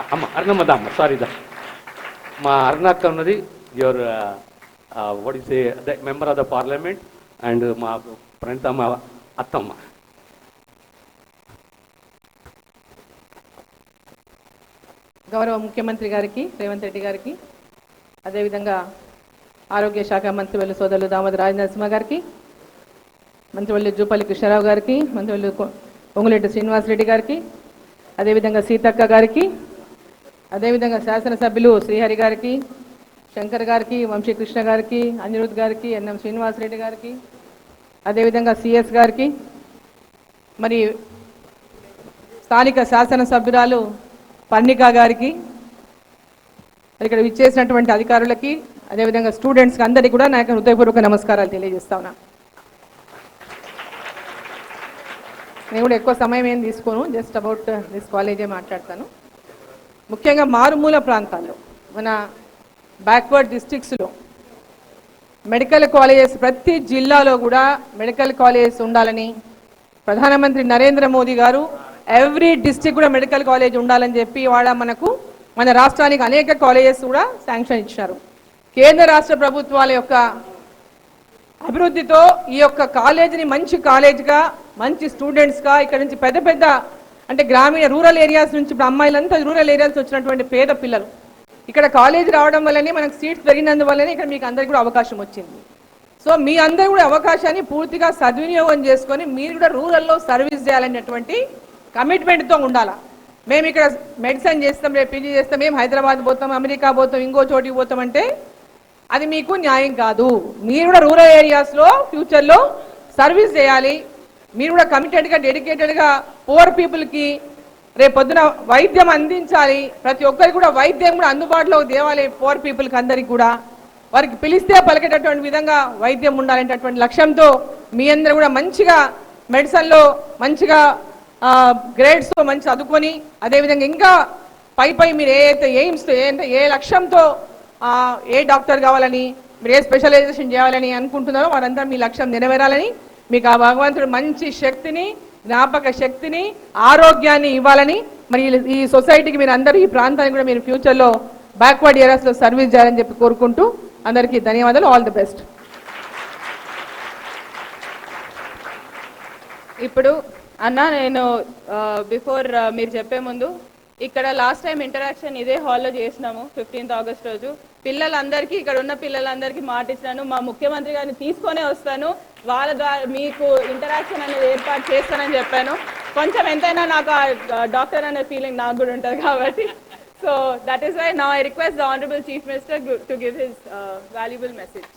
అమ్మ అరుణమ్మ దమ్మ సారీ దా మా అరుణక్క ఉన్నది your what is the member of the parliament and మా ప్రణితమ్మ అత్తమ్మ. గౌరవ ముఖ్యమంత్రి గారికి రేవంత్ రెడ్డి గారికి, అదేవిధంగా ఆరోగ్య శాఖ మంత్రివర్యులు సోదరులు దామోదర రాజనరసింహ గారికి, మంత్రివర్యులు జూపల్లి కృష్ణారావు గారికి, మంత్రివర్యులు పొంగులేటి శ్రీనివాసరెడ్డి గారికి, అదేవిధంగా సీతక్క గారికి, అదేవిధంగా శాసనసభ్యులు శ్రీహరి గారికి, శంకర్ గారికి, వంశీకృష్ణ గారికి, అనిరుద్ గారికి, ఎన్ఎం శ్రీనివాసరెడ్డి గారికి, అదేవిధంగా సిఎస్ గారికి, మరి స్థానిక శాసనసభ్యురాలు పర్ణికా గారికి, ఇక్కడ విచ్చేసినటువంటి అధికారులకి, అదేవిధంగా స్టూడెంట్స్కి అందరికీ కూడా నా యొక్క హృదయపూర్వక నమస్కారాలు తెలియజేస్తా ఉన్నా. నేను కూడా ఎక్కువ సమయం ఏం తీసుకోను, జస్ట్ అబౌట్ దిస్ కాలేజే మాట్లాడతాను. ముఖ్యంగా మారుమూల ప్రాంతాల్లో, మన బ్యాక్వర్డ్ డిస్ట్రిక్ట్స్లో మెడికల్ కాలేజెస్, ప్రతి జిల్లాలో కూడా మెడికల్ కాలేజెస్ ఉండాలని ప్రధానమంత్రి నరేంద్ర మోదీ గారు ఎవ్రీ డిస్ట్రిక్ట్ కూడా మెడికల్ కాలేజ్ ఉండాలని చెప్పి ఇవాళ మన రాష్ట్రానికి అనేక కాలేజెస్ కూడా శాంక్షన్ ఇచ్చారు. కేంద్ర రాష్ట్ర ప్రభుత్వాల యొక్క అభివృద్ధితో ఈ యొక్క కాలేజీని మంచి కాలేజ్గా, మంచి స్టూడెంట్స్గా, ఇక్కడ నుంచి పెద్ద పెద్ద అంటే గ్రామీణ రూరల్ ఏరియాస్ నుంచి, ఇప్పుడు అమ్మాయిలంతా రూరల్ ఏరియాస్ వచ్చినటువంటి పేద పిల్లలు ఇక్కడ కాలేజ్ రావడం వల్లనే మనకు సీట్స్ పెరిగినందువల్లనే ఇక్కడ మీకు అందరికీ కూడా అవకాశం వచ్చింది. సో మీ అందరూ కూడా అవకాశాన్ని పూర్తిగా సద్వినియోగం చేసుకొని మీరు కూడా రూరల్లో సర్వీస్ చేయాలనేటువంటి కమిట్మెంట్తో ఉండాలా. మేము ఇక్కడ మెడిసిన్ చేస్తాం, రేపు పీజీ చేస్తాం, మేము హైదరాబాద్ పోతాం, అమెరికా పోతాం, ఇంకో చోటికి పోతామంటే అది మీకు న్యాయం కాదు. మీరు కూడా రూరల్ ఏరియాస్లో ఫ్యూచర్లో సర్వీస్ చేయాలి. మీరు కూడా కమిటెడ్గా, డెడికేటెడ్గా పూర్ పీపుల్కి రేపు పొద్దున వైద్యం అందించాలి. ప్రతి ఒక్కరికి కూడా వైద్యం కూడా అందుబాటులో తేవాలి. పూర్ పీపుల్కి అందరికి కూడా వారికి పిలిస్తే పలికేటటువంటి విధంగా వైద్యం ఉండాలనేటటువంటి లక్ష్యంతో మీ అందరూ కూడా మంచిగా మెడిసిన్లో మంచిగా గ్రేడ్స్తో మంచి చదువుకొని, అదేవిధంగా ఇంకా పై మీరు ఎయిమ్స్తో ఏ లక్ష్యంతో ఏ డాక్టర్ కావాలని, మీరు ఏ స్పెషలైజేషన్ చేయాలని అనుకుంటున్నారో వారందరూ మీ లక్ష్యం నెరవేరాలని, మీకు ఆ భగవంతుడు మంచి శక్తిని, జ్ఞాపక శక్తిని, ఆరోగ్యాన్ని ఇవ్వాలని, మరి ఈ సొసైటీకి మీరు అందరూ, ఈ ప్రాంతానికి కూడా మీరు ఫ్యూచర్లో బ్యాక్వర్డ్ ఏరియాస్లో సర్వీస్ చేయాలని చెప్పి కోరుకుంటూ అందరికీ ధన్యవాదాలు. All the best. ఇప్పుడు అన్న, నేను బిఫోర్ మీరు చెప్పే ముందు ఇక్కడ లాస్ట్ టైం ఇంటరాక్షన్ ఇదే హాల్లో చేసినాము 15th ఆగస్ట్ రోజు. పిల్లలందరికీ, ఇక్కడ ఉన్న పిల్లలందరికీ మాట ఇచ్చినాను, మా ముఖ్యమంత్రి గారిని తీసుకొనే వస్తాను, వాళ్ళ ద్వారా మీకు ఇంటరాక్షన్ అనేది ఏర్పాటు చేస్తానని చెప్పాను. కొంచెం ఎంతైనా నాకు డాక్టర్ అనే ఫీలింగ్ నాకు కూడా ఉంటుంది కాబట్టి. So that is why now I request the honourable chief minister to give his valuable message.